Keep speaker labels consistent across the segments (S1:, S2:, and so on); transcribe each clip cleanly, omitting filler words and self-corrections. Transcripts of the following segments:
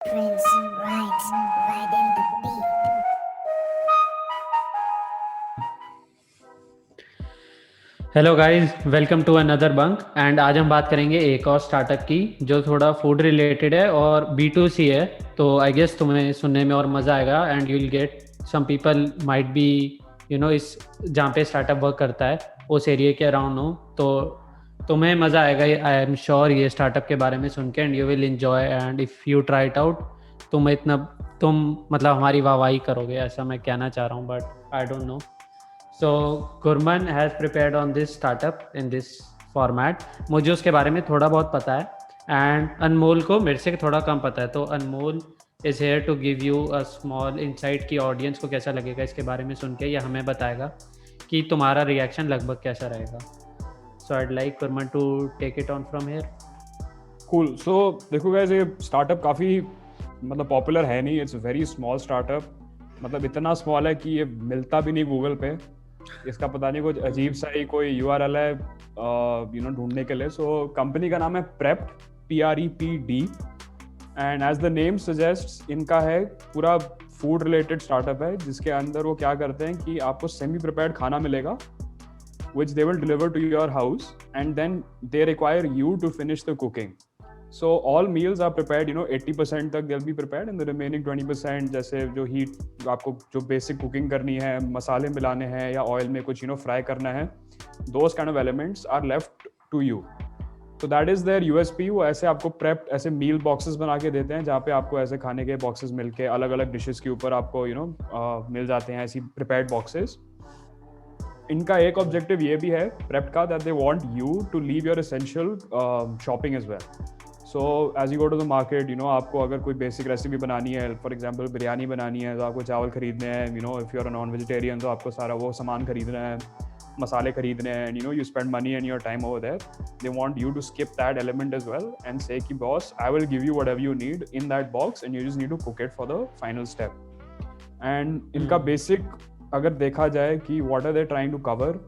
S1: Prince riding the beat.
S2: Hello guys, welcome to another bunk. And आज हम बात करेंगे एक और स्टार्टअप की जो थोड़ा फूड रिलेटेड है और B2C है। तो आई गेस तुम्हें सुनने में और मज़ा आएगा and you will get some people might be इस जहाँ पे स्टार्टअप वर्क करता है उस एरिया के अराउंड हो, तो तुम्हें मज़ा आएगा। आई एम श्योर ये स्टार्टअप के बारे में सुन के, and you will enjoy and if you try it out तुम मतलब हमारी वाहवाही करोगे, ऐसा मैं कहना चाह रहा हूँ, but I don't know. So Gurman has prepared on this startup in this format. मुझे उसके बारे में थोड़ा बहुत पता है एंड अनमोल को मेरे से थोड़ा कम पता है, तो Anmol is here to give you a small insight कि ऑडियंस को कैसा लगेगा इसके बारे में सुन के, या हमें बताएगा कि तुम्हारा रिएक्शन लगभग कैसा रहेगा। So I'd like Gurman to take it on from here.
S3: Cool. So देखो गाइस, ये स्टार्टअप काफ़ी मतलब पॉपुलर है नहीं। इट्स वेरी स्मॉल स्टार्टअप, मतलब इतना स्मॉल है कि ये मिलता भी नहीं गूगल पे। इसका पता नहीं कुछ अजीब सा ही कोई URL है ढूंढने के लिए। सो कंपनी का नाम है Prepd, PREPD। And as the name suggest, इनका है पूरा फूड रिलेटेड स्टार्टअप है, जिसके अंदर वो क्या करते हैं कि आपको सेमी प्रिपेयर्ड खाना मिलेगा which they will deliver to your house, and then they require you to finish the cooking. So all meals are prepared, 80% तक they'll be prepared, and the remaining 20% जैसे जो heat आपको जो basic cooking करनी है, मसाले मिलाने हैं या oil में कुछ fry करना है, those kind of elements are left to you. So that is their USP। वो ऐसे आपको prepped ऐसे meal boxes बना के देते हैं, जहाँ पे आपको ऐसे खाने के boxes मिलके अलग अलग dishes के ऊपर आपको मिल जाते हैं ऐसी prepared boxes। इनका एक ऑब्जेक्टिव ये भी है प्रेप्ड का, that they want you to leave your essential shopping as well. So as you go to the market, आपको अगर कोई बेसिक रेसिपी बनानी है, फॉर एग्जांपल बिरयानी बनानी है, तो आपको चावल खरीदने हैं, if you are a non vegetarian तो आपको सारा वो सामान खरीदना है, मसाले खरीदने हैं, you spend money and your time over there. They want you to skip that element as well and say कि boss, I will give you whatever you need in that box and you just need to cook it for the final step. And इनका basic अगर देखा जाए कि what are they trying to cover,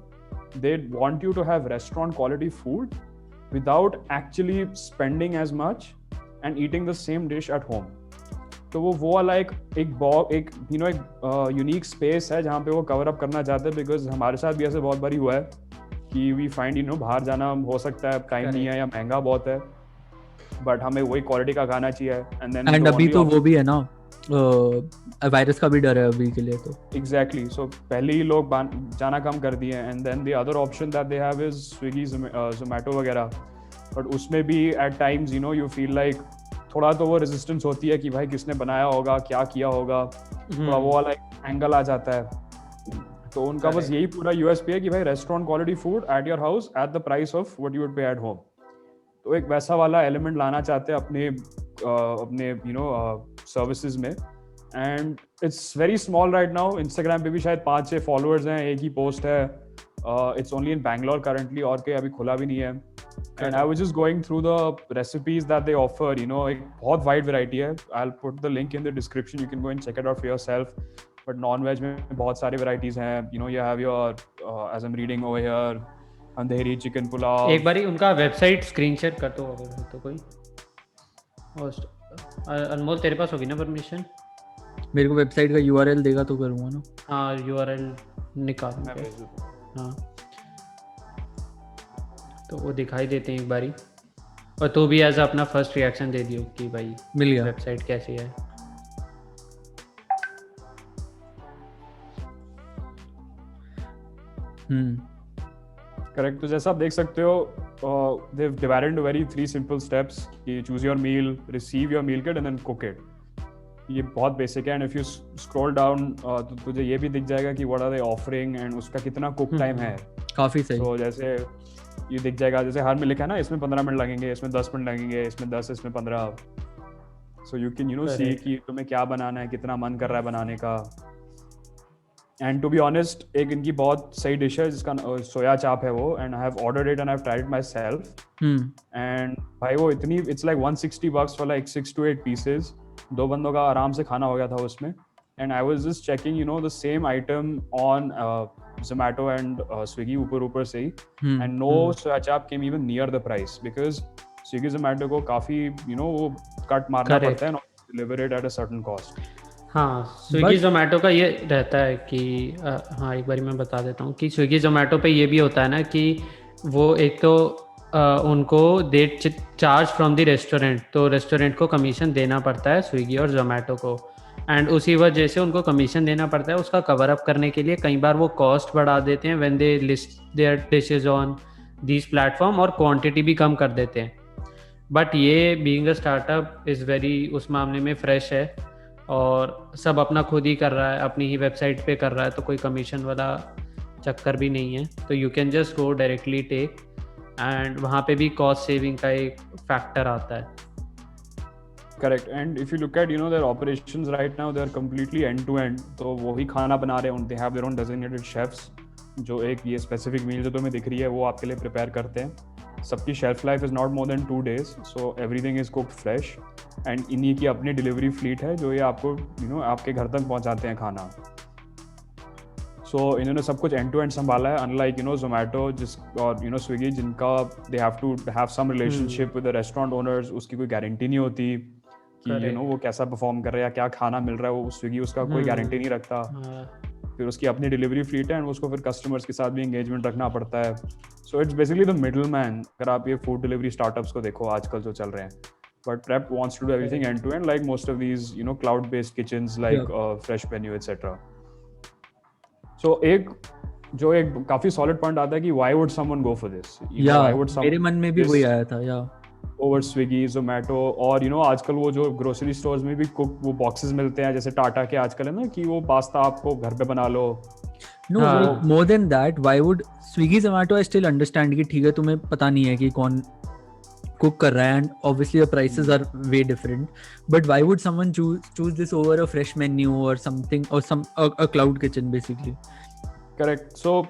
S3: they want you to have restaurant quality food without actually spending as much and eating the same dish at home। तो वो वाला एक unique space है जहाँ पे वो कवर अप करना चाहते हैं, बिकॉज हमारे साथ भी ऐसे बहुत बारी हुआ है कि वी फाइंड बाहर जाना हो सकता है, टाइम नहीं है या महंगा बहुत है, बट हमें वही क्वालिटी का खाना चाहिए। एंड
S4: अभी तो वो भी है ना, वायरस का भी डर है अभी के लिए तो।
S3: एग्जैक्टली। सो पहले ही लोग जाना कम कर दिए हैं, and then the other option that they have is Swiggy, Zomato वगैरह। बट उसमें भी at times you feel like थोड़ा तो वो रेजिस्टेंस होती है कि भाई किसने बनाया होगा, क्या किया होगा, थोड़ा वो वाला एंगल आ जाता है। तो उनका बस यही पूरा USP है कि भाई restaurant quality food at your house at the price of what you would पे एट होम। तो एक वैसा वाला एलिमेंट लाना चाहते हैं अपने सर्विसेज में। And it's very small right now. Instagram पे भी शायद 5-6 फॉलोअर्स हैं, एक ही पोस्ट है। It's only in Bangalore currently, और कहीं अभी खुला भी नहीं है। And I was just going through the recipes that they offer. एक बहुत वाइड वैरायटी है। I will put the link in the description, you can go and check it out for yourself. But non veg में बहुत सारी varieties हैं। You have your as I am reading over here, Andheri chicken pulao.
S2: एक बारी उनका website screen share कर दो अगर हो तो कोई। अनमोल तेरे पास होगी ना परमिशन?
S4: मेरे को वेबसाइट का URL देगा तो करूँगा ना।
S2: हाँ, URL निकाल। हाँ, तो वो दिखाई देते हैं एक बारी, और तू भी एज अपना फर्स्ट रिएक्शन दे दियो कि भाई
S4: मिल गया
S2: वेबसाइट कैसी है।
S3: करेक्ट। तो जैसा आप देख सकते हो, they have divided into very 3 simple steps कि choose your meal, receive your meal kit and then cook it. ये बहुत बेसिक है। And if you scroll down तो तुझे ये भी दिख जाएगा कि what are they offering and उसका कितना कुक टाइम है।
S4: काफी सही।
S3: तो जैसे ये दिख जाएगा, जैसे हर में लिखा है ना, इसमें 15 मिनट लगेंगे, इसमें 10 मिनट लगेंगे, इसमें 10, इसमें 15। सो यू कैन सी कि तुम्हें क्या बनाना है, कितना मन कर रहा है बनाने का। एंड टू बी ऑनेस्ट, एक इनकी बहुत सही डिश है जिसका सोया चाप है वो, and I have ordered it and I have tried it my self. And भाई वो इतनी, it's like $160 for like 6 to 8 pieces. 2 बंदों का आराम से खाना हो गया था उसमें। And I was just checking the same item on Zomato and Swiggy ऊपर से ही, and no soya chap came even near the price, because Swiggy Zomato को काफी वो कट मारना पड़ता है deliver it at a certain cost.
S2: हाँ, स्विगी जोमेटो का ये रहता है कि हाँ, एक बारी मैं बता देता हूँ कि स्विगी जोमेटो पे ये भी होता है ना कि वो एक तो उनको they charge from the restaurant, तो रेस्टोरेंट को कमीशन देना पड़ता है स्विगी और जोमेटो को, एंड उसी वजह से उनको कमीशन देना पड़ता है। उसका कवर अप करने के लिए कई बार वो कॉस्ट बढ़ा देते हैं when they list their dishes on these platform, और क्वांटिटी भी कम कर देते हैं। बट ये being a startup is very उस मामले में फ्रेश है, और सब अपना खुद ही कर रहा है, अपनी ही वेबसाइट पे कर रहा है, तो कोई कमीशन वाला चक्कर भी नहीं है। तो you can just go directly take, and वहाँ पे भी कॉस्ट सेविंग का एक फैक्टर आता है।
S3: Correct. And if you look at their operations right now, they are completely end to end. तो वही खाना बना रहे हैं, they have their own designated chefs जो एक ये specific meal जो तुम्हें दिख रही है वो आपके लिए prepare करते हैं। सबकी shelf life is not more than 2 days, so everything is cooked fresh. And इन्हीं की अपनी delivery fleet है जो ये आपको आपके घर तक पहुंचाते हैं खाना। So इन्होंने सब कुछ end to end संभाला है, unlike Zomato और Swiggy जिनका they have to have some relationship with the restaurant owners, उसकी कोई guarantee नहीं होती कि वो कैसा परफॉर्म कर रहा है या क्या खाना मिल रहा है, वो स्विगी उसका कोई गारंटी नहीं रखता। फिर उसकी अपनी डिलीवरी फ्लीट है, एंड उसको फिर कस्टमर्स के साथ भी एंगेजमेंट रखना पड़ता है। So it's basically the middle man. अगर आप ये फूड डिलीवरी स्टार्टअप्स को देखो आजकल जो चल रहे हैं, but Prep wants to do everything end to end, like most of these cloud based kitchens like Fresh Menu et cetera. So एक काफी सॉलिड पॉइंट आता है कि why would someone go for this,
S4: मेरे मन में भी वही आया था
S3: ओवर स्विगी जोमेटो। और आजकल वो जो ग्रोसरी स्टोर्स में भी कुक वो बॉक्सेस मिलते हैं, जैसे टाटा के आजकल है ना कि वो पास्ता आपको घर पे बना लो।
S4: No, more than that, why would Swiggy Zomato I still understand कि ठीक है तुम्हें पता नहीं है कि कौन कुक कर रहा है, and obviously the prices are way different, but why would someone choose this over a fresh menu और समथिंग और a cloud kitchen basically?
S3: Correct. So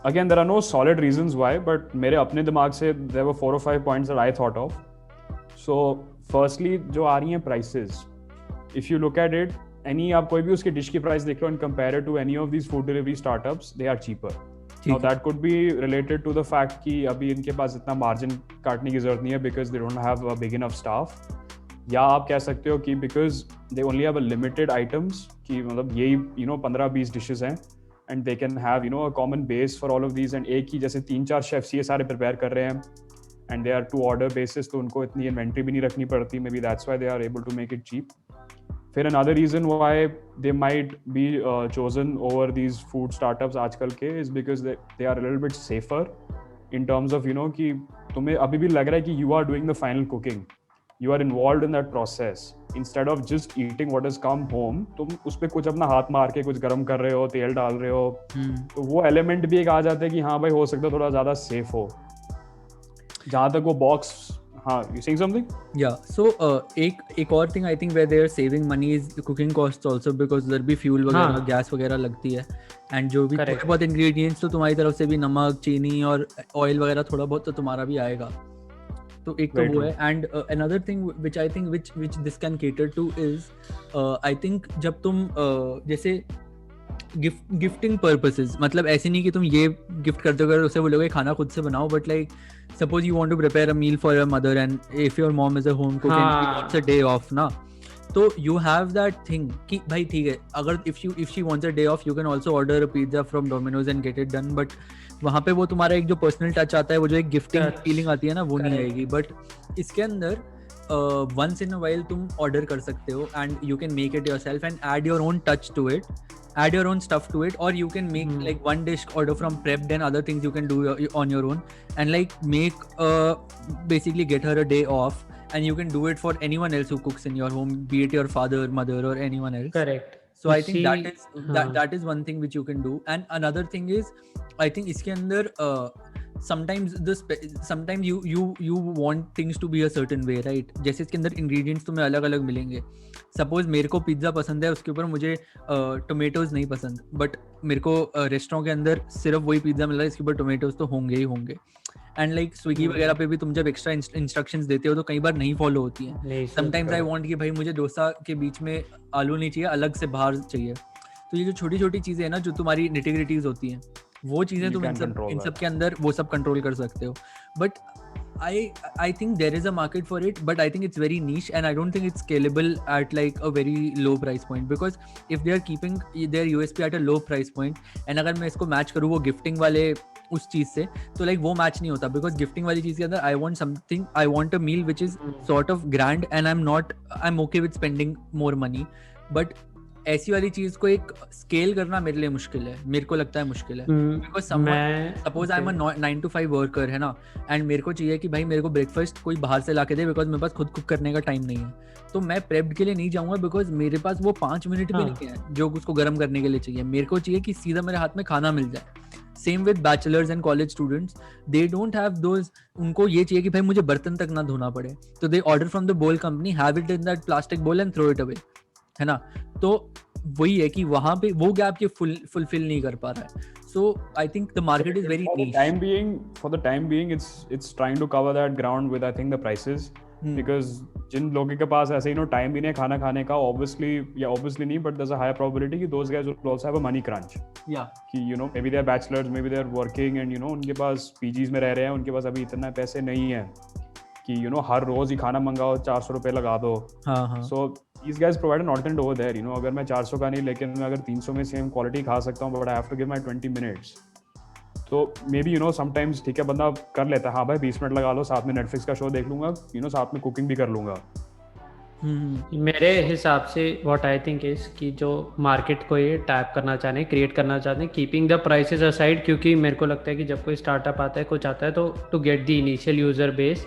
S3: again, there are no solid reasons why, but मेरे अपने दिमाग से there were 4 or 5 points that I thought of. So firstly, जो आ रही हैं prices, if you look at it, आप कोई भी उसकी डिश की प्राइस देख लो and compare it to any of these food delivery startups, they are cheaper. Now that could be related to the fact कि अभी इनके पास इतना मार्जिन काटने की जरूरत नहीं है because they don't have a big enough staff, या आप कह सकते हो कि because they only have a limited items, कि मतलब यही 15-20 dishes हैं, and they can have a common base for all of these, and एक ही जैसे 3-4 शेफ्स ये सारे प्रिपेयर कर रहे हैं, and they are to order basis, तो उनको इतनी इन्वेंट्री भी नहीं रखनी पड़ती, maybe that's why they are able to make it cheap. फिर another reason why they might be chosen over these food startups आजकल के is because they are a little bit safer in terms of कि तुम्हें अभी भी लग रहा है कि you are doing the final cooking, you are involved in that process instead of just eating what has come home. तुम उस पे कुछ अपना हाथ मार के कुछ गर्म कर रहे हो, तेल डाल रहे हो, तो वो एलिमेंट भी एक आ जाता है कि हाँ भाई हो सकता है थोड़ा ज़्यादा सेफ हो। जहाँ तक वो बॉक्स, हाँ, you saying something?
S4: Yeah, so एक और thing I think where they are saving money is cooking costs also, because there भी fuel वगैरह गैस वगैरह लगती है, and जो भी थोड़े बहुत ingredients तो तुम्हारी तरफ से भी नमक चीनी और ऑयल वगैरह थोड़ा बहुत तो तुम्हारा भी आएगा, तो एक तो वो है। And another thing which I think which this can cater to is I think जब तुम जैसे गिफ्टिंग पर्पसेस, मतलब ऐसे नहीं कि तुम ये गिफ्ट करते हो उसे बोलोगे खाना खुद से बनाओ, but like suppose you want to prepare a meal for your mother and if your mom is a home cook and she wants a day off ना, तो यू हैव दैट थिंग कि भाई ठीक है, अगर if she wants a day of you can also order a pizza from Domino's and get it done, but वहाँ पे वो तुम्हारा एक जो पर्सनल टच आता है, वो जो एक गिफ्टिंग फीलिंग आती है ना, वो नहीं आएगी। बट इसके अंदर once in a while तुम ऑर्डर कर सकते हो and you can make it yourself and add your own touch to it, add your own stuff to it, or you can make like one dish order from prepped and other things you can do on your own and like make basically get her a day off, and you can do it for anyone else who cooks in your home, be it your father, mother or anyone else.
S2: Correct.
S4: So I think that is one thing which you can do. And another thing is I think iske andar sometimes you want things to be a certain way, right? जैसे इसके अंदर ingredients तुम्हें अलग अलग मिलेंगे। Suppose मेरे को pizza पसंद है, उसके ऊपर मुझे टोमेटोज नहीं पसंद, बट मेरे को रेस्टोरेंट के अंदर सिर्फ वही पिज्जा मिल रहा है, इसके ऊपर टोमेटोज तो होंगे ही होंगे। एंड लाइक स्विगी वगैरह पे भी तुम जब एक्स्ट्रा इंस्ट्रक्शंस देते हो तो कई बार नहीं फॉलो होती हैं। समटाइम्स आई वांट कि भाई मुझे डोसा के बीच में आलू नहीं चाहिए, अलग से बाहर चाहिए। तो ये जो छोटी छोटी चीजें हैं ना, जो तुम्हारी निटिग्रिटीज होती हैं, वो चीजें तुम इन सब के अंदर वो सब कंट्रोल कर सकते हो। But I think there is a market for it, but I think it's very niche, and I don't think it's scalable at like a very low price point, because if they are keeping their USP at a low price point, and अगर मैं इसको match करूँ वो gifting वाले उस चीज से, तो like वो match नहीं होता, because gifting वाली चीज के अंदर I want a meal which is sort of grand, and I'm okay with spending more money, but ऐसी वाली चीज को एक स्केल करना मेरे लिए मुश्किल है, मेरे को लगता है मुश्किल है, because suppose I am a 9 to 5 worker है ना, एंड मेरे को चाहिए कि भाई मेरे को ब्रेकफास्ट कोई बाहर से ला के दे, बिकॉज मेरे पास खुद कुक करने का टाइम नहीं है, तो मैं प्रेप्ड के लिए नहीं जाऊंगा, बिकॉज मेरे पास वो 5 मिनट भी नहीं है जो उसको गर्म करने के लिए चाहिए, मेरे को चाहिए कि सीधा मेरे हाथ में खाना मिल जाए. Same with bachelors and college students, they don't have those, उनको ये चाहिए कि भाई मुझे बर्तन तक ना धोना पड़े, तो दे ऑर्डर फ्रॉम द बोल company, have it in that plastic बोल एंड थ्रो इट अवे, है ना. तो वही है कि वहां पे वो गैप ये फुलफिल नहीं कर पा रहा है. So I think the market is very niche.
S3: For the time being, it's trying to cover that ground with I think the prices, because जिन लोगों के पास ऐसे टाइम भी नहीं खाना खाने का, obviously नहीं, but there's a higher probability कि those guys will also have a money crunch.
S4: Yeah.
S3: कि maybe they're bachelors, maybe they're working, and उनके पास PGs में रह रहे हैं, उनके पास अभी इतना पैसे नहीं है कि हर रोज ही खाना मंगाओ, 400 रुपए लगा दो. So these guys provide an alternate over there. अगर मैं 400 का नहीं, लेकिन मैं अगर 300 में सेम क्वालिटी खा सकता हूँ, but I have to give my 20 minutes. तो मे बी sometimes ठीक है बंदा कर लेता है, हाँ भाई 20 मिनट लगा लो, साथ में नेटफ्लिक्स का शो देख लूंगा, साथ में कुकिंग भी कर लूंगा.
S2: मेरे हिसाब से व्हाट आई थिंक इज कि जो मार्केट को ये टैप करना चाहते हैं, क्रिएट करना चाहते हैं, कीपिंग द प्राइसेस असाइड, क्योंकि मेरे को लगता है कि जब कोई स्टार्टअप आता है, कुछ आता है, तो to get the initial user base,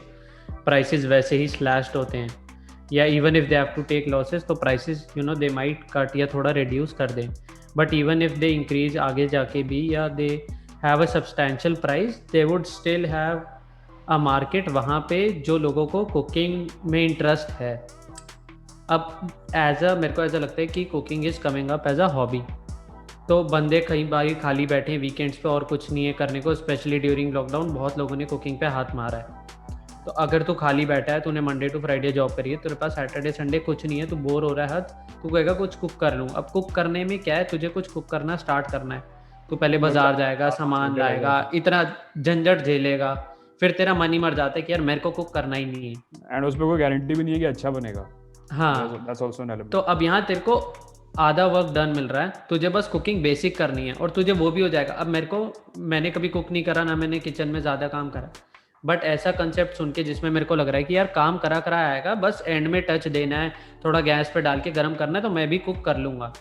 S2: prices वैसे ही स्लैश्ड होते हैं, या even if they have to take losses, तो प्राइसेस दे माइट कट या थोड़ा रिड्यूस कर दें, but even if they increase आगे जाके भी, या they have a substantial price, they would still have a market वहाँ पे जो लोगों को कुकिंग में इंटरेस्ट है. अब मेरे को ऐसा लगता है कि cooking is coming up as a hobby, तो बंदे कई बार खाली बैठे हैं वीकेंड्स पे और कुछ नहीं है करने को, स्पेशली ड्यूरिंग लॉकडाउन बहुत लोगों ने कुकिंग पे हाथ मारा है. तो अगर तू खाली बैठा है, तूने मंडे टू फ्राइडे जॉब करी है, तेरे पास सैटरडे संडे कुछ नहीं है, तू बोर हो रहा है, तू कहेगा कुछ कुक कर लूँ. अब कुक करने में क्या है, तुझे कुछ कुक करना स्टार्ट करना है, तू पहले बाजार जाएगा, सामान लाएगा, इतना झंझट झेलेगा, फिर तेरा मन ही मर जाता है कि यार मेरे को कुक करना ही नहीं है,
S3: एंड उसमें कोई गारंटी भी नहीं है कि अच्छा बनेगा.
S2: हाँ,
S3: that's also an element.
S2: तो अब यहाँ तेरे को आधा वर्क डन मिल रहा है, तुझे बस कुकिंग बेसिक करनी है और तुझे वो भी हो जाएगा. अब मैंने कभी कुक नहीं करा, ना मैंने किचन में ज़्यादा काम करा, बट ऐसा कंसेप्ट सुन के जिसमें मेरे को लग रहा है कि यार काम करा आएगा, बस एंड में टच देना है, थोड़ा गैस पे डाल के गर्म करना है, तो मैं भी कुक कर लूँगा.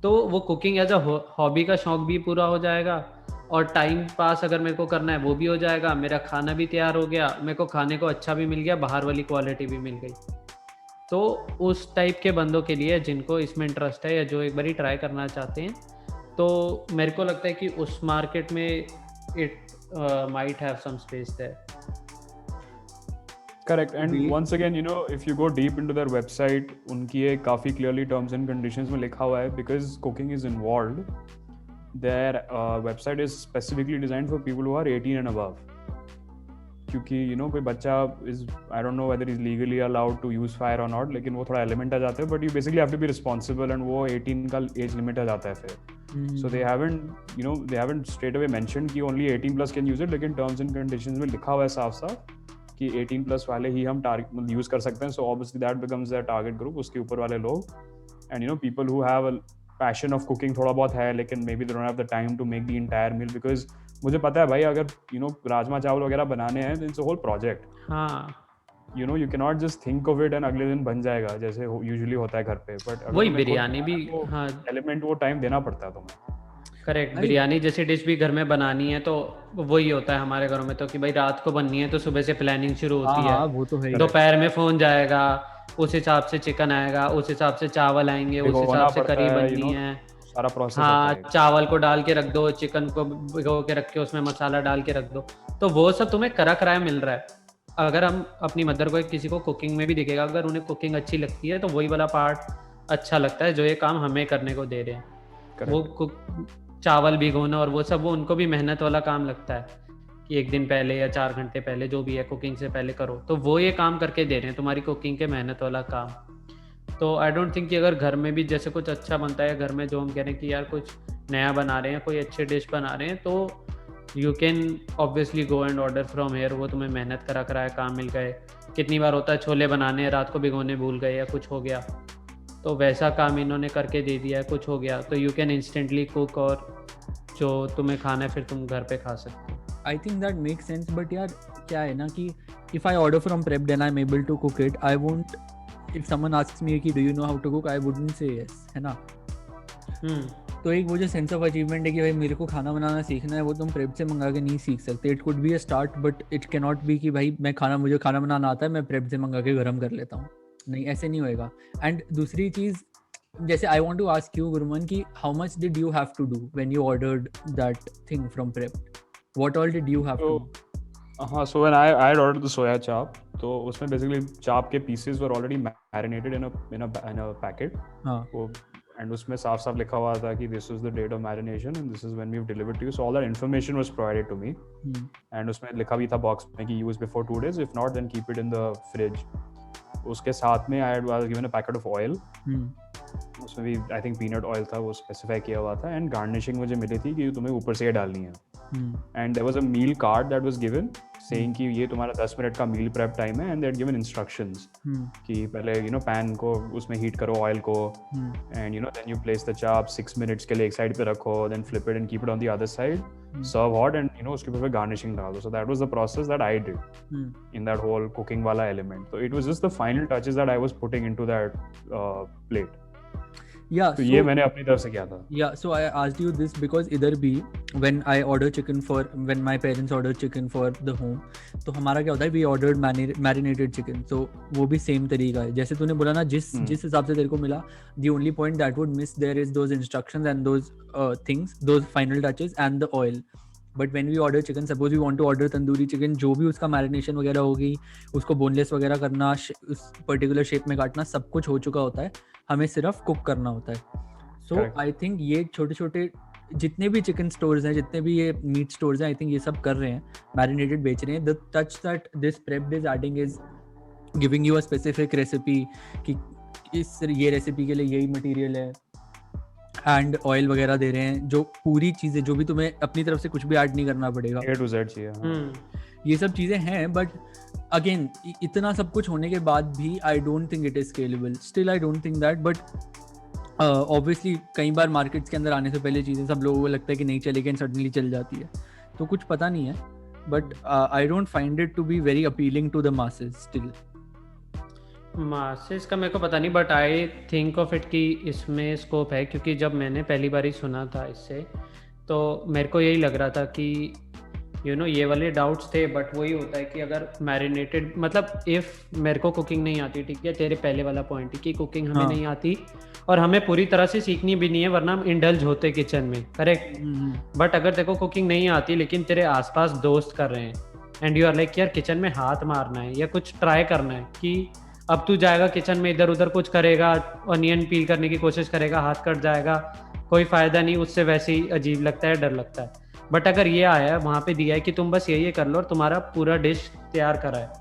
S2: तो वो कुकिंग एज अ हॉबी का शौक भी पूरा हो जाएगा, और टाइम पास अगर मेरे को करना है वो भी हो जाएगा, मेरा खाना भी तैयार हो गया, मेरे को खाने को अच्छा भी मिल गया, बाहर वाली क्वालिटी भी मिल गई. तो उस टाइप के बंदों के लिए जिनको इसमें इंटरेस्ट है, या जो एक बार ट्राई करना चाहते हैं, तो मेरे को लगता है कि उस मार्केट में it might have some space there.
S3: Correct. And once again, if you go deep into their website, उनकी ये काफ़ी clearly terms and conditions में लिखा हुआ है, because cooking is involved, their website is specifically designed for people who are 18 and above. क्योंकि कोई बच्चा I don't know whether he's legally allowed to use fire or not, लेकिन वो थोड़ा element आ जाता है, but you basically have to be responsible, and वो 18 का age limit आ जाता है फिर. So they haven't straight away mentioned कि only 18 plus can use it, लेकिन terms and conditions में लिखा हुआ है साफ कि 18 plus वाले ही हम use कर सकते हैं. So obviously that becomes their target group, उसके ऊपर वाले लोग, and people who have a passion of cooking थोड़ा बहुत है, लेकिन maybe they don't have the time to make the entire meal, because मुझे पता है भाई, अगर राजमा चावल वगैरह बनाने हैं, it's a whole project.
S2: हाँ,
S3: you cannot just think of it and अगले दिन बन जाएगा जैसे यूजुअली होता है घर पे, बट
S2: वही बिरयानी भी, हाँ,
S3: एलिमेंट वो टाइम देना पड़ता है तुम्हें.
S2: करेक्ट. बिरयानी जैसी डिश भी घर में बनानी है, तो वही होता है हमारे घरों में, तो कि भाई रात को बननी है, तो सुबह से प्लानिंग शुरू होती है,
S4: वो तो है.
S2: दोपहर में फोन जाएगा, उस हिसाब से चिकन आएगा, उस हिसाब से चावल आएंगे, उस हिसाब से करी बननी है,
S3: सारा प्रोसेस.
S2: हाँ, चावल को डाल के रख दो, चिकन को भिगो के रख के उसमें मसाला डाल के रख दो, तो वो सब तुम्हें कराया मिल रहा है. अगर हम अपनी मदर को किसी को कुकिंग में भी दिखेगा, अगर उन्हें कुकिंग अच्छी लगती है, तो वही वाला पार्ट अच्छा लगता है जो ये काम हमें करने को दे रहे हैं. वो चावल भिगोना और वो सब, वो उनको भी मेहनत वाला काम लगता है कि 1 दिन पहले या 4 घंटे पहले जो भी है कुकिंग से पहले करो, तो वो ये काम करके दे रहे हैं तुम्हारी कुकिंग के मेहनत वाला काम. तो आई डोंट थिंक कि अगर घर में भी जैसे कुछ अच्छा बनता है, घर में जो हम कह रहे हैं कि यार कुछ नया बना रहे हैं, कोई अच्छी डिश बना रहे हैं, तो you can obviously go and order from here, वो तुम्हें मेहनत करा कराया काम मिल गए। कितनी बार होता है छोले बनाने रात को भिगोने भूल गए या कुछ हो गया, तो वैसा काम इन्होंने करके दे दिया है, कुछ हो गया तो यू कैन इंस्टेंटली कुक, और जो तुम्हें खाना है फिर तुम घर पे खा सकते हो।
S4: I think that make sense, but यार क्या है ना कि if I order from Prepd and I am able to cook it, I won't, if someone asks me कि do you know how to cook, I wouldn't say yes, है ना। तो एक वो जो सेंस ऑफ अचीवमेंट है कि भाई मेरे को खाना बनाना सीखना है, वो तुम प्रेप से मंगा के नहीं सीख सकते। It could be a start but it can not be कि भाई मुझे खाना बनाना आता है, मैं प्रेप से मंगा के गरम कर लेता हूँ, नहीं ऐसे नहीं होएगा। एंड दूसरी चीज़, जैसे I want to ask you Gurman कि how much did you have to do when you ordered that thing from Prep, what all did you have to do?
S3: हाँ, so when I had ordered the soya chop, तो उसमें basically चाप के pieces were already marinated in a packet.
S4: हाँ,
S3: वो and उसमें साफ साफ लिखा हुआ था कि this is the date of marination and this is when we've delivered to you. So all that information was provided to me. And उसमें लिखा भी था box में कि use before 2 days. If not, then keep it in the fridge. उसके साथ में I was given a packet of oil. उसमें भी I think peanut oil था, वो specify किया हुआ था. And garnishing मुझे मिली थी कि तुम्हें ऊपर से ये डालनी है. And there was a meal card that was given saying कि ये तुम्हारा 10 मिनट का meal prep time है, and they had given instructions कि पहले pan को उसमें heat करो oil को, and then you place the chop 6 minutes के लिए एक side पे रखो, then flip it and keep it on the other side, serve hot, and उसके ऊपर garnishing डाल दो. So that was the process that I did in that whole cooking वाला element. So it was just the final touches that I was putting into that plate.
S4: Yeah,
S3: तो ये मैंने अपनी तरफ से किया था.
S4: Yeah, so I asked you this because इधर भी when my parents order chicken for the home, तो हमारा क्या होता है, we ordered marinated chicken, so वो भी same तरीका है जैसे तूने बोला ना, जिस हिसाब से तेरे को मिला, the only point that would miss there is those instructions and those things, those final touches and the oil. But when we order chicken, suppose we want to order tandoori chicken, जो भी उसका marination वगैरह होगी, उसको boneless वगैरह करना, उस particular shape में काटना, सब कुछ हो चुका होता है, हमें सिर्फ कुक करना होता है. So I think ये छोटे छोटे जितने भी चिकन स्टोर्स हैं, जितने भी ये मीट स्टोर्स हैं, आई थिंक ये सब कर रहे हैं, मैरिनेटेड बेच रहे हैं. The touch that this prepped is adding is giving you a specific recipe कि ये रेसिपी के लिए यही मटेरियल है, एंड ऑयल वगैरह दे रहे हैं, जो पूरी चीज़ें जो भी तुम्हें अपनी तरफ से कुछ भी ऐड नहीं करना पड़ेगा,
S3: A to Z चाहिए.
S4: ये सब चीज़ें हैं. बट अगेन इतना सब कुछ होने के बाद भी I don't think it is scalable. Still I don't think that. But obviously कई बार मार्केट्स के अंदर आने से पहले चीज़ें सब लोगों को लगता है कि नहीं चलेगी, एंड सडनली चल जाती है, तो कुछ पता नहीं है. But I don't find it to be very appealing to the masses. Still
S2: masses का मेरे को पता नहीं, but I think of it कि इसमें स्कोप है, क्योंकि जब मैंने पहली बार ही सुना था इससे, तो मेरे को यही लग रहा था कि ये वाले डाउट्स थे. बट वही होता है कि अगर मैरिनेटेड, मतलब इफ़ मेरे को कुकिंग नहीं आती, ठीक है, तेरे पहले वाला पॉइंट है कि कुकिंग हमें नहीं आती और हमें पूरी तरह से सीखनी भी नहीं है, वरना हम इंडल्ज होते किचन में, करेक्ट. बट अगर तेरे को कुकिंग नहीं आती लेकिन तेरे आसपास दोस्त कर रहे हैं, एंड यू आर लाइक यार किचन में हाथ मारना है या कुछ ट्राई करना है, कि अब तू जाएगा किचन में इधर उधर कुछ करेगा, ऑनियन पील करने की कोशिश करेगा, हाथ कट जाएगा, कोई फ़ायदा नहीं, उससे वैसे ही अजीब लगता है, डर लगता है. बट अगर ये आया है वहाँ पे दिया है कि तुम बस ये कर लो और तुम्हारा पूरा डिश तैयार करा है,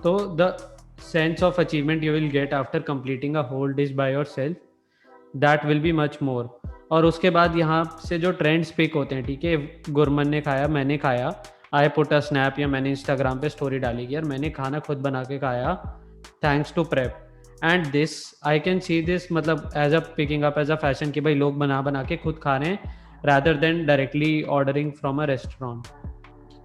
S2: तो the sense of achievement you will get after completing a whole dish by yourself, that will be much more. और उसके बाद यहाँ से जो ट्रेंड्स पिक होते हैं, ठीक है, गुरमन ने खाया, मैंने खाया, आई पुट अ स्नैप या मैंने इंस्टाग्राम पे स्टोरी डाली कि यार मैंने खाना खुद बना के खाया thanks to Prep. And this I can see this, मतलब as a picking up as a fashion कि भाई लोग बना के खुद खा रहे हैं rather than directly ordering from a restaurant.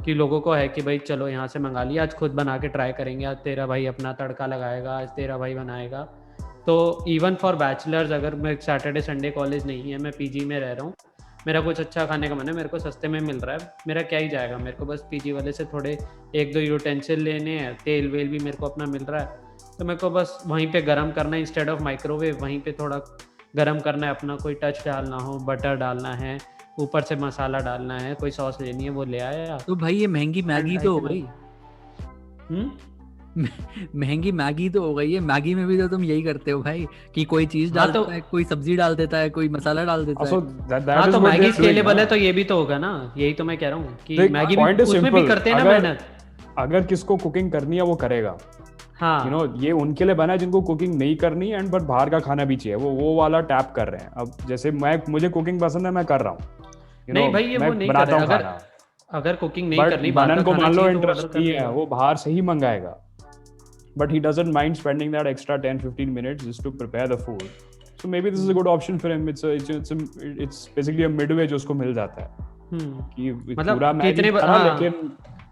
S2: कि लोगों को है कि भाई चलो यहाँ से मंगा लिया, आज खुद बना के ट्राई करेंगे, आज तेरा भाई अपना तड़का लगाएगा, आज तेरा भाई बनाएगा. तो इवन फॉर बैचलर्स, अगर मैं सैटरडे संडे कॉलेज नहीं है, मैं पीजी में रह रहा हूँ, मेरा कुछ अच्छा खाने का मन है, मेरे को सस्ते में मिल रहा है, मेरा क्या ही जाएगा, मेरे को बस पीजी वाले से थोड़े 1-2 यूटेंसिल लेने हैं, तेल वेल भी मेरे को अपना मिल रहा है, तो मेरे को बस वहीं पे गर्म करना है इंस्टेड ऑफ माइक्रोवेव, वहीं पे थोड़ा गरम करना है, अपना कोई टच डालना हो, बटर डालना है, ऊपर से मसाला डालना है, कोई सॉस लेनी है वो ले आया. तो
S4: भाई ये महंगी मैगी तो हो गई. महंगी मैगी तो हो गई है. मैगी में भी तो तुम यही करते हो भाई कि कोई चीज डाल देता है, कोई सब्जी डाल देता है, कोई मसाला डाल देता है.
S2: हाँ, तो मैगी स्केलेबल है तो ये भी तो होगा ना. यही तो मैं कह रहा हूँ कि मैगी भी उसमें भी करते हैं ना मेहनत.
S3: अगर किसको कुकिंग करनी है वो करेगा.
S2: हाँ,
S3: ये उनके लिए बना है जिनको कुकिंग नहीं करनी है, एंड बट बाहर का खाना भी चाहिए, वो वाला टैप कर रहे हैं. अब जैसे मुझे कुकिंग पसंद है, मैं कर रहा हूँ,
S2: नहीं भाई ये वो नहीं कर रहा. अगर कुकिंग नहीं
S3: बट
S2: करनी, बाहर
S3: बनन
S2: का
S3: को
S2: खाना
S3: मान लो
S2: चाहिए तो
S3: इंटरेस्ट
S2: ऑर्डर
S3: नहीं
S2: कर
S3: है, वो बाहर से ही मंगाएगा, but he doesn't mind spending that extra 10-15 minutes just to prepare the food. So maybe this is a good option for him. It's basically a midway जो उसको मिल जाता है कि
S2: मतलब
S3: पूरा मैगी
S2: कितने
S3: बना,
S2: हाँ,
S3: लेकिन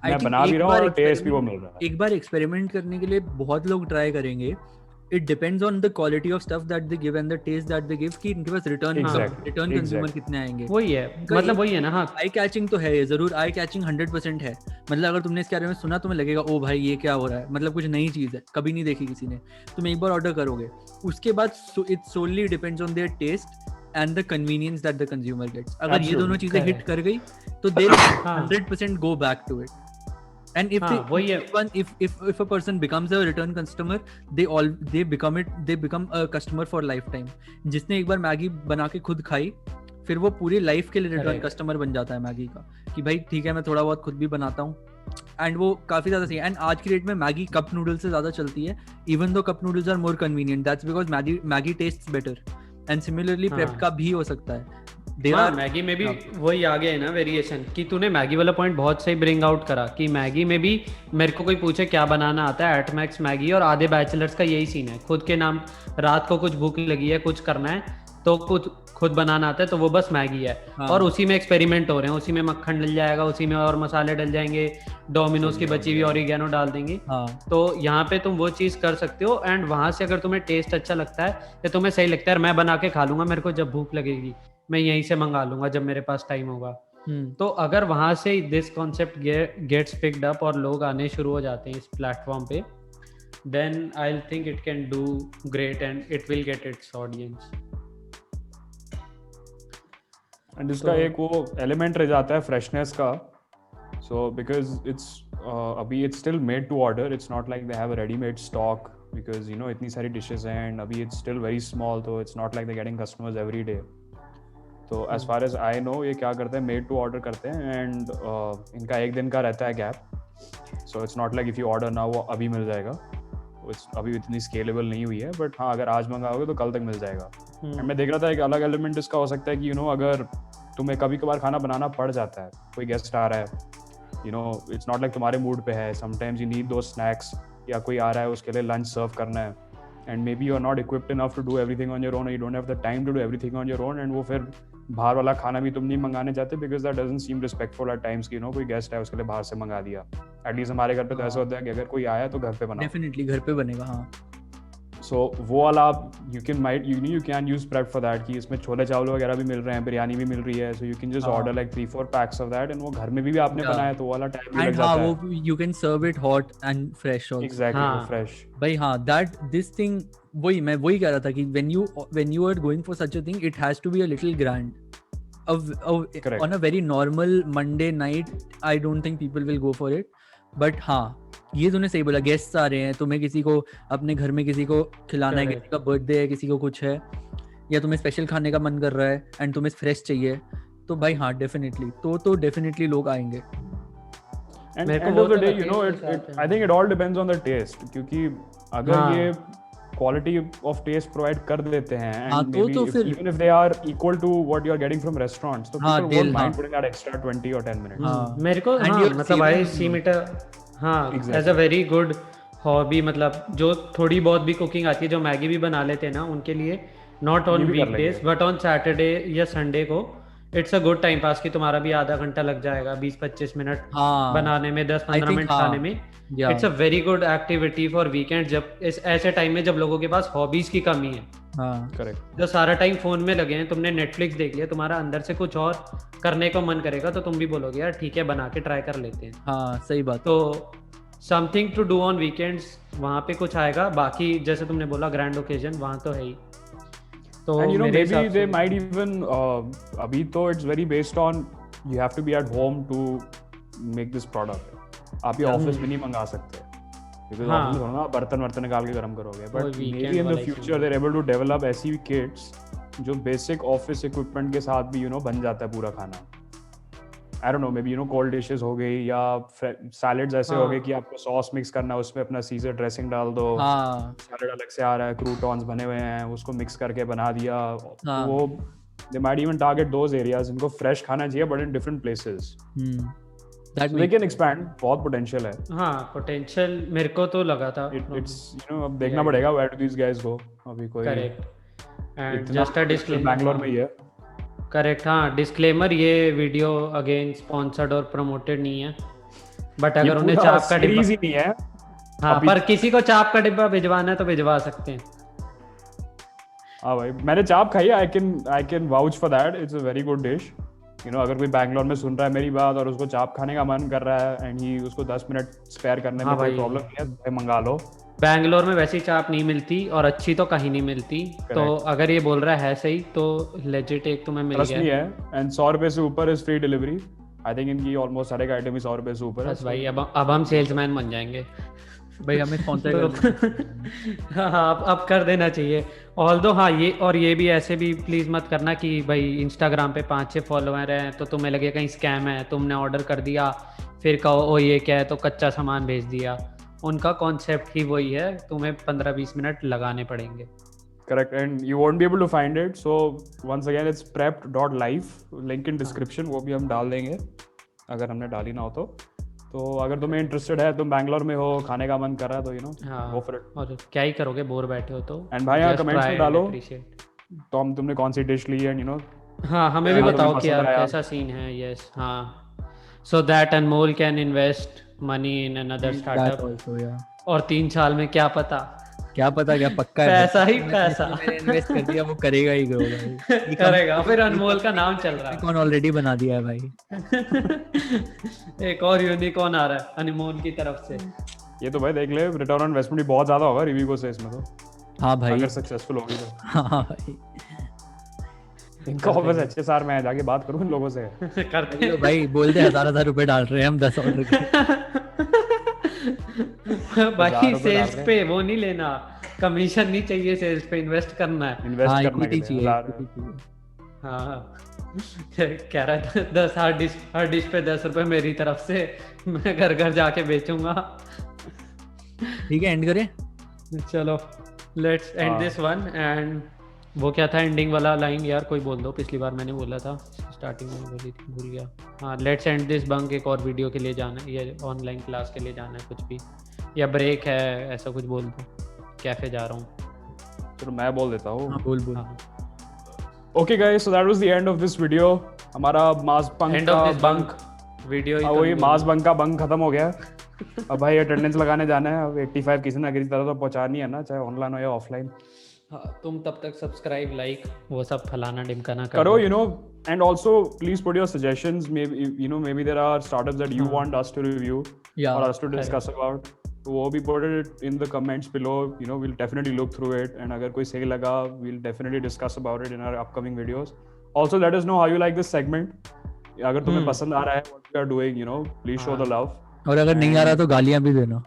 S4: I
S3: मैं
S4: think
S3: बना भी
S4: एक
S3: रहा हूँ
S4: बार
S3: और टेस्ट भी वो
S4: experiment-
S3: मिल रहा है.
S4: एक बार एक्सपेरिमेंट करने के लिए बहुत लोग ट्राई करेंगे. It depends on the quality of stuff that they give and the taste that they give कि इनके पास रिटर्न
S3: Exactly,
S4: कंज्यूमर
S3: exactly.
S4: कितने आएंगे.
S2: वही है,
S4: इनका
S2: मतलब
S4: एक
S2: वही है ना. हाँ,
S4: आई कैचिंग तो है, ये जरूर आई कैचिंग 100% है. मतलब अगर तुमने इसके बारे में सुना तुम्हें लगेगा ओ भाई ये क्या हो रहा है, मतलब कुछ नई चीज है, कभी नहीं देखी किसी ने. तुम एक बार ऑर्डर करोगे, उसके बाद it solely depends on their taste and the convenience that the consumer gets. अगर ये दोनों चीजें हिट कर गई तो they 100% go back to it. And if if a person becomes a return customer, they become a customer for lifetime. जिसने एक बार Maggi बना के खुद खाई, फिर वो पूरी लाइफ के लिए रिटर्न कस्टमर बन जाता है मैगी का, कि भाई ठीक है मैं थोड़ा बहुत खुद भी बनाता हूँ. एंड वो काफी ज्यादा सही है. एंड आज की डेट में मैगी कप नूडल से ज्यादा चलती है, even though cup noodles are more convenient. That's because Maggi tastes better. And similarly prep का भी हो सकता है.
S2: मैगी में भी वही आ गया है ना वेरिएशन, कि तूने मैगी वाला पॉइंट बहुत सही ब्रिंग आउट करा कि मैगी में भी मेरे को कोई पूछे क्या बनाना आता है, एटमैक्स मैगी. और आधे बैचलर्स का यही सीन है, खुद के नाम रात को कुछ भूख लगी है कुछ करना है तो कुछ खुद बनाना आता है तो वो बस मैगी है. और उसी में एक्सपेरिमेंट हो रहे हैं, उसी में मक्खन डल जाएगा, उसी में और मसाले डल जाएंगे, डोमिनोज की बची हुई ऑरिगेनो डाल देंगे. तो यहाँ पे तुम वो चीज़ कर सकते हो. एंड वहाँ से अगर तुम्हें टेस्ट अच्छा लगता है या तुम्हें सही लगता है, मैं बना के खा लूंगा, मेरे को जब भूख लगेगी मैं यहीं से मंगा लूंगा जब मेरे पास टाइम होगा. तो अगर वहां से this concept gets picked up और लोग आने शुरू हो जाते हैं इस प्लेटफॉर्म पे, then I think it can do great and it will get its audience.
S3: And इसका एक वो एलिमेंट रह जाता है फ्रेशनेस का. सो बिकॉज इट्स अभी it's still made to order, it's not like they have a readymade stock, because you know इतनी सारी डिशेस हैं एंड अभी इट्स स्टिल वेरी स्मॉल, तो it's not like they getting customers every day. तो as far as I know ये क्या करते हैं, मेड टू ऑर्डर करते हैं एंड इनका एक दिन का रहता है gap. So it's not like if you order ना वो अभी मिल जाएगा, अभी इतनी स्केलेबल नहीं हुई है. बट हाँ अगर आज मंगाओगे तो कल तक मिल जाएगा. एंड मैं देख रहा था एक अलग एलिमेंट इसका हो सकता है कि यू नो अगर तुम्हें कभी कभार खाना बनाना पड़ जाता है, कोई गेस्ट आ रहा है, you know it's not like तुम्हारे मूड पे है, समटाइम्स यू नीड दो स्नैक्स, या कोई आ रहा है उसके लिए लंच सर्व करना है and maybe you are not equipped enough to do everything on your own, you don't have the time to do everything on your own. And वो फिर बाहर वाला खाना भी तुम नहीं मंगाने चाहते because that doesn't seem respectful at times कि यू नो कोई गेस्ट है उसके लिए बाहर से मंगा दिया. एटलीस्ट हमारे घर पे तो ऐसा होता है कि अगर कोई आया तो घर पे बनाओ,
S4: डेफिनेटली घर पे बनेगा. हाँ
S3: सो वो वाला you can use prep for that कि इसमें छोले चावल वगैरह भी मिल रहे हैं, बिरयानी भी मिल रही है, so you can just order like 3-4 PACS of that and वो घर में भी आपने बनाया तो वो वाला टाइम भी लग जाता है.
S4: वो you can serve it hot and fresh also.
S3: Exactly fresh
S4: भाई. हाँ दैट दिस थिंग मैं वही कह रहा था कि when you are going for such a thing it has to be a little grand. On a very normal Monday night I don't think people will go for it. But हाँ ये तूने सही बोला, गेस्ट्स आ रहे हैं, तुम्हें किसी को अपने घर में किसी को खिलाना है, किसी का बर्थडे है, किसी को कुछ है, या तुम्हें स्पेशल खाने का मन कर रहा है एंड तुम्हें फ्रेश चाहिए, तो भाई हाँ डेफिनेटली तो डेफिनेटली लोग आएंगे.
S3: And end of the day, you know, I think it all depends on the taste. क्योंकि अगर ये quality of taste provide कर देते हैं and maybe even if they are equal to what you are getting from restaurants, so people won't mind putting that extra 20 or 10 minutes.
S2: मेरे को मतलब I see it as a very good hobby. मतलब जो थोड़ी बहुत भी cooking आती है, जो मैगी भी बना लेते हैं ना, उनके लिए not on weekdays but on Saturday या Sunday को it's a good time pass कि तुम्हारा भी आधा घंटा लग जाएगा, 20-25 मिनट बनाने में, 10-15 मिनट खाने में. It's a very good activity for weekend, जब इस ऐसे टाइम में जब लोगों के पास हॉबीज की कमी है. करेक्ट. जो सारा टाइम फोन में लगे हैं, तुमने नेटफ्लिक्स देख लिया, तुम्हारा अंदर से कुछ और करने को मन करेगा तो तुम भी बोलोगे यार ठीक है बना के ट्राई कर लेते हैं.
S4: हाँ सही बात.
S2: तो something to do on weekends, वहाँ पे कुछ आएगा. बाकी जैसे तुमने बोला ग्रैंड ओकेजन वहाँ तो है ही. So
S3: and you know maybe they might even abhi to it's very based on you have to be at home to make this product. आप ये ऑफिस में नहीं मंगा सकते because ऑफिस में ना बर्तन निकाल के गरम करोगे. But maybe in the future they're able to develop ऐसी kits जो basic office equipment के साथ भी you know बन जाता है पूरा खाना. I don't know, maybe you know cold dishes हो गई या salads ऐसे हो गए कि आपको सॉस मिक्स करना है, उसमें अपना सीजर ड्रेसिंग डाल दो. सैलेड अलग से आ रहा है, क्रूटॉन्स बने हुए हैं, उसको मिक्स करके बना दिया. वो they might even target those areas जिनको फ्रेश खाना चाहिए but in different places.
S4: That
S3: they can expand, बहुत potential है.
S2: हाँ पोटेंशियल मेरे को तो लगा था.
S3: It's अब देखना पड़ेगा where do these guys go. अभी कोई
S2: करेक्ट एंड
S3: इतना
S2: जस्ट अ डिस्क्लेमर.
S3: बैंगलोर में ही है.
S2: करेक्ट. हाँ डिस्क्लेमर, ये वीडियो अगेन स्पॉन्सर्ड और प्रमोटेड नहीं है, बट अगर उन्हें चाप का डिब्बा
S3: ही नहीं है.
S2: हाँ पर किसी को चाप का डिब्बा भिजवाना है तो भिजवा सकते हैं.
S3: हाँ भाई मैंने चाप खाई. I can vouch for that. It's a very good dish. अगर कोई बैंगलोर में सुन रहा है मेरी बात और उसको चाप खाने का मन कर रहा है एंड ही उसको 10 मिनट स्पेयर करने में कोई प्रॉब्लम नहीं है, मंगा लो.
S2: बैंगलोर में वैसी चाप नहीं मिलती और अच्छी तो कहीं नहीं मिलती. तो अगर ये बोल रहा है सही तो लेजिट एक तुम्हें मिल गया
S3: है. एंड 100 रुपए से ऊपर is free delivery. I think इनकी ऑलमोस्ट हर एक आइटम ही 100 रुपए से ऊपर है.
S2: बस भाई अब हम सेल्समैन बन जाएंगे
S4: भाई, हमें स्पॉन्सर कर.
S2: हाँ अब कर देना चाहिए. ऑल्दो हाँ ये भी ऐसे भी प्लीज मत करना कि भाई इंस्टाग्राम पे 5-6 फॉलोअर हैं तो तुम्हें लगे कहीं स्कैम है, तुमने ऑर्डर कर दिया फिर कहो ओ ये क्या है तो कच्चा सामान भेज दिया. उनका कॉन्सेप्ट ही वही है, तुम्हें 15-20 मिनट लगाने पड़ेंगे.
S3: Correct, and you won't be able to find it. So once again, it's prepped.life. Link in description, वो भी हम डाल देंगे अगर हमने डाली ना हो तो अगर तुम्हें इंटरेस्टेड है, तुम बैंगलोर में हो, खाने का मन कर रहा है तो go for it.
S2: और क्या ही करोगे, बोर बैठे हो तो.
S3: एंड भाई यहाँ कमेंट्स में डालो तो तुमने कौन सी डिश ली है,
S2: हाँ हमें भी बताओ कि यार कैसा सीन है. यस हाँ, so that Anmol can invest money in another startup
S4: also, yeah.
S2: और 3 साल में क्या पता
S4: क्या पक्का है
S2: पैसा ही पैसा
S4: इन्वेस्ट कर दिया, वो करेगा ही ग्रो
S2: करेगा. फिर अनमोल का नाम चल रहा है,
S4: कौन ऑलरेडी बना दिया है भाई.
S2: एक और यूनिकॉर्न आ रहा है अनमोल की तरफ से.
S3: ये तो भाई देख ले, रिटर्न ऑन इन्वेस्टमेंट भी बहुत ज्यादा होगा रिव्यू से इसमें तो.
S4: हाँ भाई
S3: अगर सक्सेसफुल होगी तो.
S4: हाँ भाई
S3: इनका ऑफिस अच्छे सार मैं जाके बात करूं इन लोगों से.
S2: करते हैं
S4: भाई, बोल दे 1000 रुपए डाल रहे हैं हम 10 ऑर्डर के.
S2: भाई सेल्स पे वो नहीं लेना, कमीशन नहीं चाहिए, सेल्स पे इन्वेस्ट करना है.
S3: इन्वेस्ट करना चाहिए.
S2: हाँ कह रहा है 10 हर डिश पे 10 रुपए मेरी तरफ से, मैं घर घर जाके बेचूंगा.
S4: ठीक है, एंड करें.
S2: चलो let's end this one. And वो क्या था एंडिंग वाला लाइन यार, कोई बोल दो. पिछली बार मैंने बोला था, स्टार्टिंग में बोली थी, भूल गया. हाँ लेट्स एंड दिस बंक, एक और वीडियो के लिए जाना है या ऑनलाइन क्लास के लिए जाना है, कुछ भी, या ब्रेक है, ऐसा कुछ बोल दो. कैफे जा रहा हूँ.
S3: चलो मैं बोल देता हूँ.
S4: हाँ बोल.
S3: Okay guys, so that was the end of this video. हमारा मास बंक का बंक
S2: वीडियो ही
S3: वही मास बंक का बंक खत्म हो गया. अब भाई अटेंडेंस लगाने जाना है. अब 85 किसी ना किसी तरह तो पहुंचानी है ना, चाहे ऑनलाइन हो या ऑफलाइन.
S2: हाँ, तुम तब तक सब्सक्राइब लाइक वो सब फलाना ढिमकाना
S3: करो. And also please put your suggestions. Maybe there are startups that you want us to review or us to discuss about. वो भी put it in the comments below. We'll definitely look through it, and अगर कोई सही लगा, we'll definitely discuss about it in our upcoming videos. Also let us know how you like this segment. अगर तुम्हें पसंद आ रहा है what we are doing, please show the love.
S4: और अगर नहीं आ रहा तो गालियां भी देना.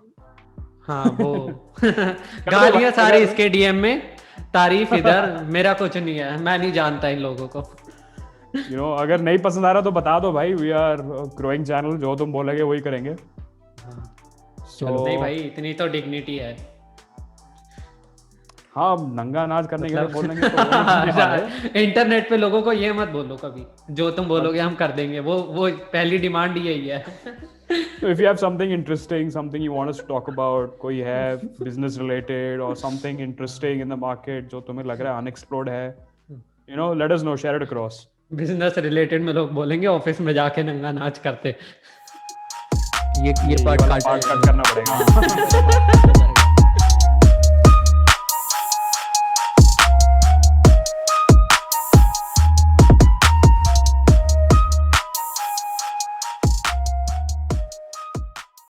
S2: हाँ वो गालियां सारे इसके डीएम में, तारीफ इधर. मेरा कुछ नहीं है, मैं नहीं जानता इन लोगों को.
S3: अगर नहीं पसंद आ रहा तो बता दो भाई. वी आर ग्रोइंग चैनल, जो तुम बोलोगे वही करेंगे.
S2: नहीं भाई, इतनी तो डिग्निटी है.
S3: हाँ नंगा नाच करने के लिए बोलेंगे तो
S2: इंटरनेट पे लोगों को ये मत बोलो कभी, जो तुम बोलोगे हम कर देंगे. वो पहली डिमांड यही है.
S3: So if you have something interesting, something you want us to talk about, कोई है business related or something interesting in the market जो तुम्हें लग रहा है unexplored है, let us know, share it across.
S2: Business related में लोग बोलेंगे ऑफिस में जाके नंगा नाच करते.
S4: ये पार्ट
S3: कट करना पड़ेगा.